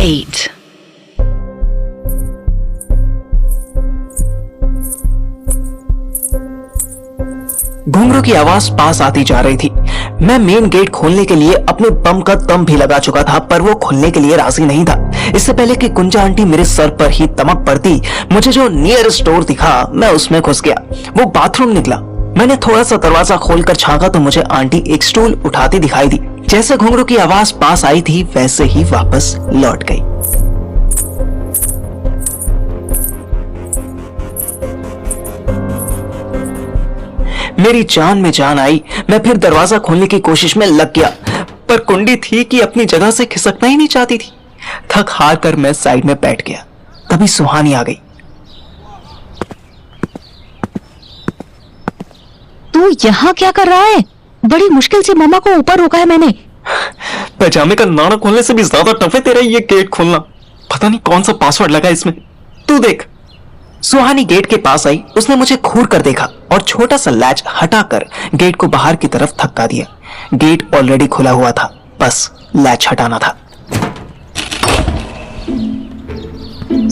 8. घुंघरू की आवाज पास आती जा रही थी। मैं मेन गेट खोलने के लिए अपने बम का दम भी लगा चुका था, पर वो खुलने के लिए राजी नहीं था। इससे पहले कि गुंजा आंटी मेरे सर पर ही तमक पड़ती, मुझे जो नियरेस्ट डोर दिखा, मैं उसमें घुस गया। वो बाथरूम निकला। मैंने थोड़ा सा दरवाजा खोलकर झांका तो मुझे आंटी एक स्टूल उठाती दिखाई दी। जैसे घुंघरू की आवाज पास आई थी, वैसे ही वापस लौट गई। मेरी जान में जान आई। मैं फिर दरवाजा खोलने की कोशिश में लग गया, पर कुंडी थी कि अपनी जगह से खिसकना ही नहीं चाहती थी। थक हार कर मैं साइड में बैठ गया। तभी सुहानी आ गई। तू यहाँ क्या कर रहा है? बड़ी मुश्किल से मामा को ऊपर रोका है मैंने। पैजामे का नाड़ा खोलने से भी ज्यादा टफ है तेरा ये गेट खोलना। पता नहीं कौन सा पासवर्ड लगा इसमें। तू देख। सुहानी गेट के पास आई। उसने मुझे घूर कर देखा और छोटा सा लैच हटाकर गेट को बाहर की तरफ धक्का दिया। गेट ऑलरेडी खुला हुआ था, बस लैच हटाना था।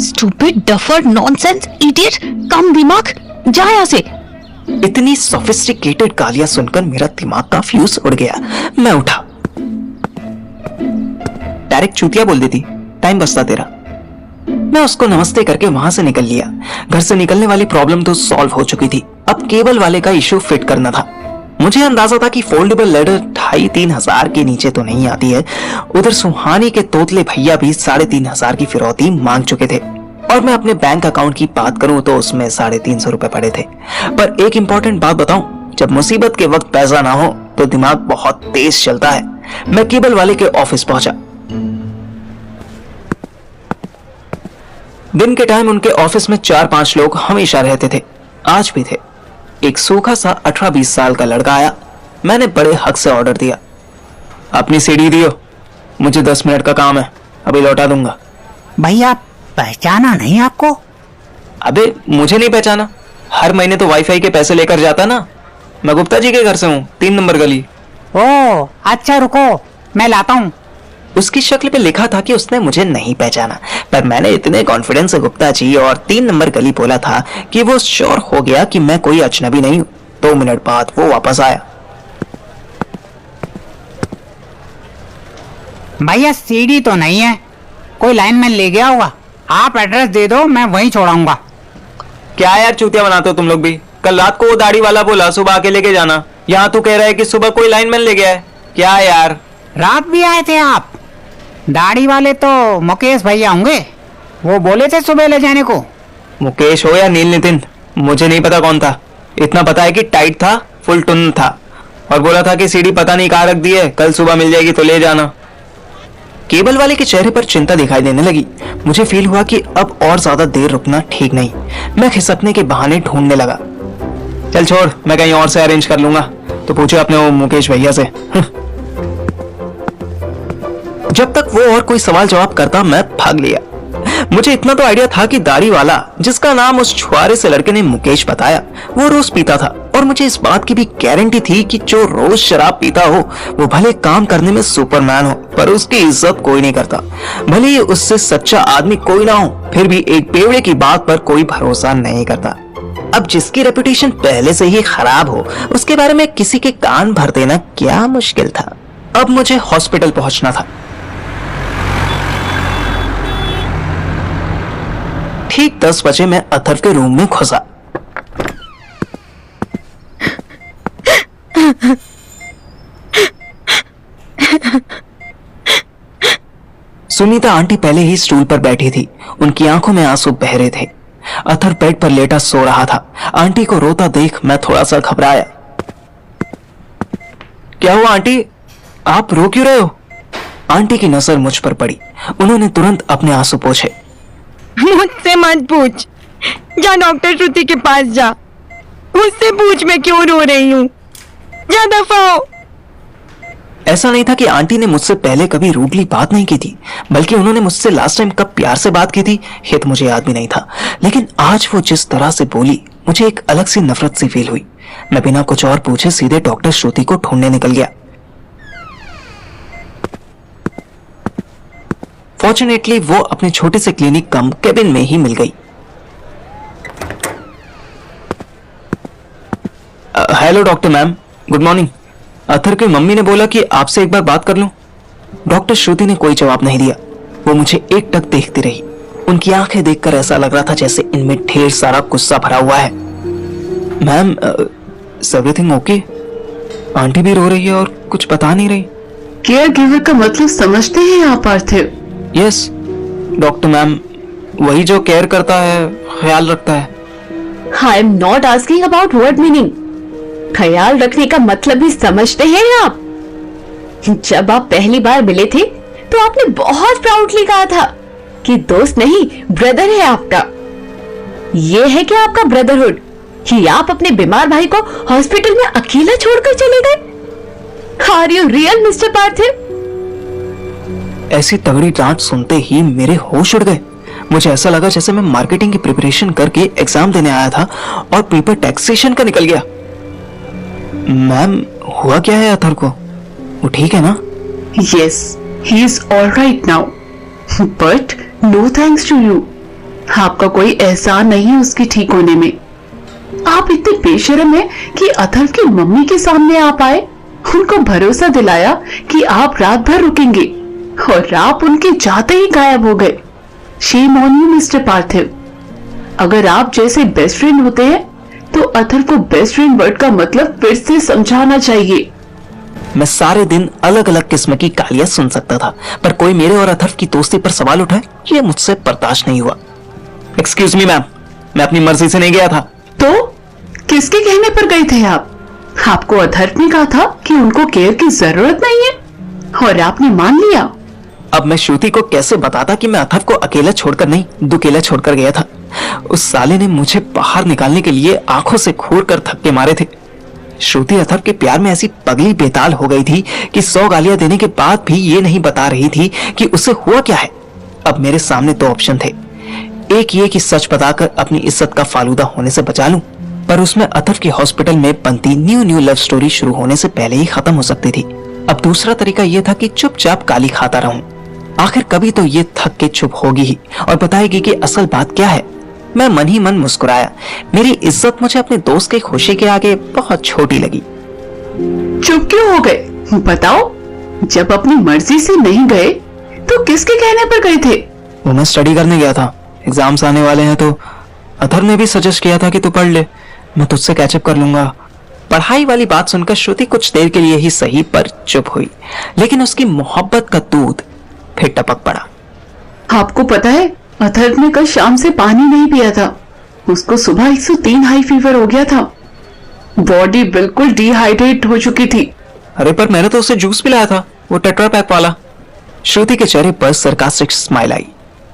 स्टूपिड डफर नॉनसेंस इडियट, कम दिमाग, जा यहाँ से। इतनी सोफिस्टिकेटेड गालियां सुनकर मेरा दिमाग का फ्यूज उड़ गया। मैं उठा। डायरेक्ट चूतिया बोल देती, टाइम बचता तेरा। मैं उसको नमस्ते करके वहां से निकल लिया। घर से निकलने वाली प्रॉब्लम तो सॉल्व हो चुकी थी। अब केबल वाले का इशू फिट करना था। मुझे अंदाजा था कि फोल्डेबल लेडर 2,500 के नीचे तो नहीं आती है। उधर सुहानी के तोतले भैया भी 3,500 की फिरौती मांग चुके थे, और मैं अपने बैंक अकाउंट की बात करूं तो उसमें 350 रुपए पड़े थे। पर एक इंपॉर्टेंट बात बताऊं, जब मुसीबत के वक्त पैसा ना हो तो दिमाग बहुत तेज चलता है। मैं केबल वाले के ऑफिस पहुंचा। दिन के टाइम उनके ऑफिस में 4-5 लोग हमेशा रहते थे, आज भी थे। एक सूखा सा 18-20 साल का लड़का आया। मैंने बड़े हक से ऑर्डर दिया, अपनी सीढ़ी दियो, मुझे 10 मिनट का काम है, अभी लौटा दूंगा। भैया पहचाना नहीं आपको? अबे मुझे नहीं पहचाना? हर महीने तो वाईफाई के पैसे लेकर जाता ना। मैं गुप्ता जी के घर से हूँ, 3 नंबर गली। ओ अच्छा, रुको मैं लाता हूँ। उसकी शक्ल पे लिखा था कि उसने मुझे नहीं पहचाना, पर मैंने इतने कॉन्फिडेंस से गुप्ता जी और 3 नंबर गली बोला था कि वो श्योर हो गया कि मैं कोई अजनबी नहीं हूँ। 2 मिनट बाद वो वापस आया। भैया सीढ़ी तो नहीं है, कोई लाइनमैन ले गया होगा। आप एड्रेस दे दो, मैं वहीं छोड़ाऊंगा। क्या यार चूतिया बनाते हो तुम लोग भी? कल रात को वो दाढ़ी वाला बोला सुबह आके लेके जाना, यहाँ तू कह रहा है कि सुबह कोई लाइनमैन ले गया है। क्या यार? रात भी आए थे आप? दाढ़ी वाले तो मुकेश भैया होंगे, वो बोले थे सुबह ले जाने को। मुकेश हो या नील नितिन, मुझे नहीं पता कौन था। इतना पता है कि टाइट था, फुल टुन था, और बोला था कि सीढ़ी पता नहीं कहाँ रख दी है, कल सुबह मिल जाएगी तो ले जाना। केबल वाले के चेहरे पर चिंता दिखाई देने लगी। मुझे फील हुआ कि अब और ज्यादा देर रुकना ठीक नहीं। मैं खिसकने के बहाने ढूंढने लगा। चल छोड़, मैं कहीं और से अरेंज कर लूंगा। तो पूछो अपने वो मुकेश भैया से। जब तक वो और कोई सवाल जवाब करता, मैं भाग लिया। मुझे इतना तो आइडिया था कि दाढ़ी वाला, जिसका नाम उस छुआरे से लड़के ने मुकेश बताया, वो रोज पीता था, और मुझे इस बात की भी गारंटी थी कि जो रोज शराब पीता हो वो भले काम करने में सुपरमैन हो, पर उसकी इज्जत कोई नहीं करता। भले ही उससे सच्चा आदमी कोई ना हो, फिर भी एक बेवड़े की बात पर कोई भरोसा नहीं करता। अब जिसकी रेपुटेशन पहले से ही खराब हो, उसके बारे में किसी के कान भर देना क्या मुश्किल था। अब मुझे हॉस्पिटल पहुंचना था। ठीक 10 बजे मैं अथर्व के रूम में घुसा। सुनीता आंटी पहले ही स्टूल पर बैठी थी। उनकी आंखों में आंसू बह रहे थे। अथर्व बेड पर लेटा सो रहा था। आंटी को रोता देख मैं थोड़ा सा घबराया। क्या हुआ आंटी, आप रो क्यों रहे हो? आंटी की नजर मुझ पर पड़ी। उन्होंने तुरंत अपने आंसू पोंछे। मुझसे मत पूछ, जा डॉक्टर श्रुति के पास जा, मुझसे पूछ मैं क्यों रो रही हूँ, जा दफा हो। ऐसा नहीं था कि आंटी ने मुझसे पहले कभी रूडली बात नहीं की थी, बल्कि उन्होंने मुझसे लास्ट टाइम कब प्यार से बात की थी ये तो मुझे याद भी नहीं था। लेकिन आज वो जिस तरह से बोली, मुझे एक अलग सी नफरत सी फील हुई। मैं बिना कुछ और पूछे सीधे डॉक्टर श्रुति को ढूंढने निकल गया। फॉर्चुनेटली वो अपने छोटे से क्लिनिक कम केबिन में ही मिल गई। Hello doctor ma'am, good morning. Athar की मम्मी ने बोला कि आपसे एक बार बात कर लूं। डॉक्टर श्रुति ने कोई जवाब नहीं दिया। वो मुझे एकटक देखती रही। उनकी आंखें देखकर ऐसा लग रहा था जैसे इनमें ढेर सारा गुस्सा भरा हुआ है। Ma'am, everything okay? आंटी भी रो रही है और कुछ बता नहीं रही। केयर गिवर का मतलब समझते हैं आप पार्थिव? यस डॉक्टर मैम, वही जो केयर करता है, ख्याल रखता है। I am not asking about word meaning. ख्याल रखने का मतलब भी समझते हैं आप? जब आप पहली बार मिले थे तो आपने बहुत प्राउडली कहा था कि दोस्त नहीं ब्रदर है आपका। ये है क्या आपका ब्रदरहुड कि आप अपने बीमार भाई को हॉस्पिटल में अकेला छोड़कर चले गए? आर यू रियल मिस्टर पार्थिव? ऐसी तगड़ी डांट सुनते ही मेरे होश उड़ गए। मुझे ऐसा लगा जैसे मैं मार्केटिंग की प्रिपरेशन करके एग्जाम देने आया था और पेपर टैक्सेशन का निकल गया। मैम, हुआ क्या है अथर को? वो ठीक है ना? Yes, he is all right now. But no thanks to you. आपका कोई एहसान नहीं है उसके ठीक होने में। आप इतने बेशर्म हैं कि अथर्व की मम्मी के सामने आप आए, उनको भरोसा दिलाया कि आप रात भर रुकेंगे और आप उनके जाते ही गायब हो गए। Shame on you, मिस्टर पार्थिव। अगर आप जैसे बेस्ट फ्रेंड होते हैं तो अथर्व को बेस्ट फ्रेंड वर्ड का मतलब फिर से समझाना चाहिए। मैं सारे दिन अलग अलग किस्म की गालियां सुन सकता था, पर कोई मेरे और अथर्व की दोस्ती पर सवाल उठाए, ये मुझसे बर्दाश्त नहीं हुआ। एक्सक्यूज मी मैम, मैं अपनी मर्जी से नहीं गया था। तो किसके कहने पर गए थे आप? आपको अथर्व ने कहा था कि उनको केयर की जरूरत नहीं है और आपने मान लिया। अब मैं श्रुति को कैसे बताता कि मैं अथर्व को अकेला छोड़कर नहीं, दुकेला छोड़कर गया था। उस साले ने मुझे बाहर निकालने के लिए आंखों से घूर कर धक्के मारे थे। श्रुति अथर्व के प्यार में ऐसी पगली बेताल हो गई थी कि 100 गालियां देने के बाद भी ये नहीं बता रही थी कि उसे हुआ क्या है। अब मेरे सामने 2 ऑप्शन थे। एक ये कि सच बताकर अपनी इज्जत का फालूदा होने से बचा लूं, पर उसमें अथर्व की हॉस्पिटल में बनती न्यू लव स्टोरी शुरू होने से पहले ही खत्म हो सकती थी। अब दूसरा तरीका यह था कि चुपचाप गाली खाता रहूं। आखिर कभी तो ये थक के चुप होगी ही और बताएगी कि असल बात क्या है। मैं मन ही मन मुस्कुराया। मेरी इज्जत मुझे अपने दोस्त की खुशी के आगे बहुत छोटी लगी। चुप क्यों हो गए? बताओ, जब अपनी मर्जी से नहीं गए तो किसके कहने पर गए थे? वो मैं स्टडी करने गया था। एग्जाम्स आने वाले हैं तो अथर्व ने भी सजेस्ट किया था कि तू पढ़ ले, मैं तुझसे कैचअप कर लूंगा। पढ़ाई वाली बात सुनकर श्रुति कुछ देर के लिए ही सही पर चुप हुई, लेकिन उसकी मोहब्बत का दूध फिर टपक पड़ा। आपको पता है अथर्व ने कल शाम से पानी नहीं पिया था। उसको सुबह 103 हाई फीवर हो गया था। बॉडी बिल्कुल डिहाइड्रेट हो चुकी थी। अरे पर मैंने तो उसे जूस पिलाया था, वो टेट्रा पैक वाला। श्रुति के चेहरे पर सरकास्टिक स्माइल आई।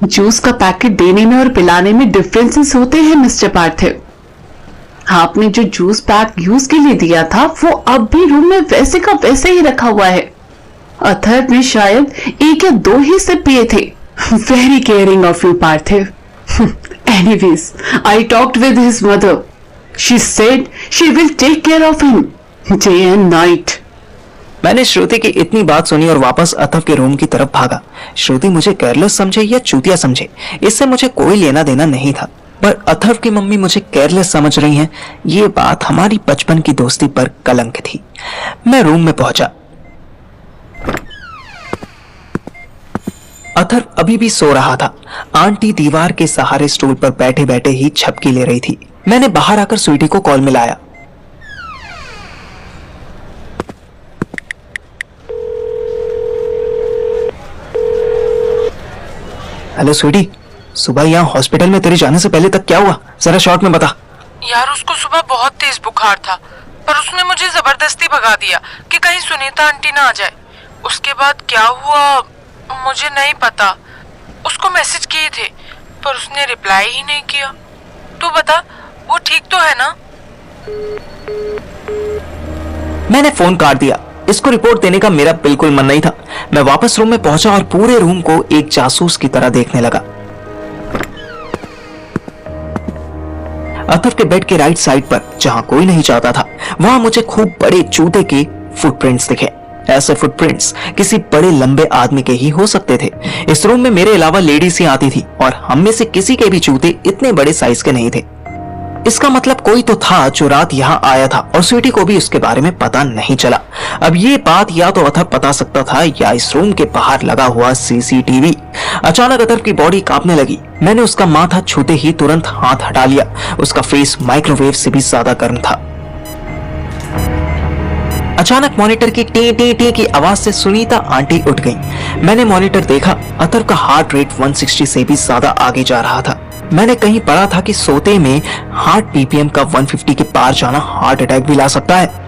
जूस का पैकेट देने में और पिलाने में डिफरेंसेस होते हैं मिस्टर पार्थिव। आपने जो जूस पैक यूज के लिए दिया था वो अब भी रूम में वैसे का वैसे ही रखा हुआ है। अथर्व ने शायद 1 या 2 ही सिप पिए थे। Very caring of you Parthiv. Anyways, I talked with his mother. She said she will take care of him day and night. मैंने श्रुति की इतनी बात सुनी और वापस अथर्व के रूम की तरफ भागा। श्रुति मुझे केयरलेस समझे या चूतिया समझे, इससे मुझे कोई लेना देना नहीं था, पर अथर्व की मम्मी मुझे केयरलेस समझ रही हैं, ये बात हमारी बचपन की दोस्ती पर कलंक थी। मैं रूम में पहुंचा। अथर्व अभी भी सो रहा था। आंटी दीवार के सहारे स्टूल पर बैठे बैठे ही झपकी ले रही थी। मैंने बाहर आकर स्वीटी को कॉल मिलाया। हेलो स्वीटी, सुबह यहाँ हॉस्पिटल में तेरे जाने से पहले तक क्या हुआ, जरा शॉर्ट में बता। यार उसको सुबह बहुत तेज बुखार था, पर उसने मुझे जबरदस्ती भगा दिया कि कहीं सुनीता आंटी ना आ जाए। उसके बाद क्या हुआ मुझे नहीं पता। उसको मैसेज किए थे पर उसने रिप्लाई ही नहीं किया। तू बता, वो ठीक तो है ना? मैंने फोन काट दिया। इसको रिपोर्ट देने का मेरा बिल्कुल मन नहीं था। मैं वापस रूम में पहुंचा और पूरे रूम को एक जासूस की तरह देखने लगा। अथर्व के बेड के राइट साइड पर, जहां कोई नहीं चाहता था, वहां मुझे खूब बड़े जूते के फुटप्रिंट्स दिखे। ऐसे फुटप्रिंट्स किसी बड़े लंबे आदमी के ही हो सकते थे। इस रूम में मेरे अलावा लेडीज ही आती थी और हम में से किसी के भी जूते इतने बड़े साइज के नहीं थे। इसका मतलब कोई तो था जो रात यहाँ आया था और स्वीटी को भी उसके बारे में पता नहीं चला। अब ये बात या तो अथर बता सकता था या इस रूम के बाहर लगा हुआ सीसीटीवी। अचानक अथर की बॉडी कांपने लगी। मैंने उसका माथा छूते ही तुरंत हाथ हटा लिया। उसका फेस माइक्रोवेव से भी ज्यादा गर्म था। अचानक मॉनिटर की टी टी टी की आवाज से सुनीता आंटी उठ गईं। मैंने मॉनिटर देखा। अथर का हार्ट रेट 160 से भी ज्यादा आगे जा रहा था। मैंने कहीं पढ़ा था कि सोते में हार्ट पीपीएम का 150 के पार जाना हार्ट अटैक भी ला सकता है।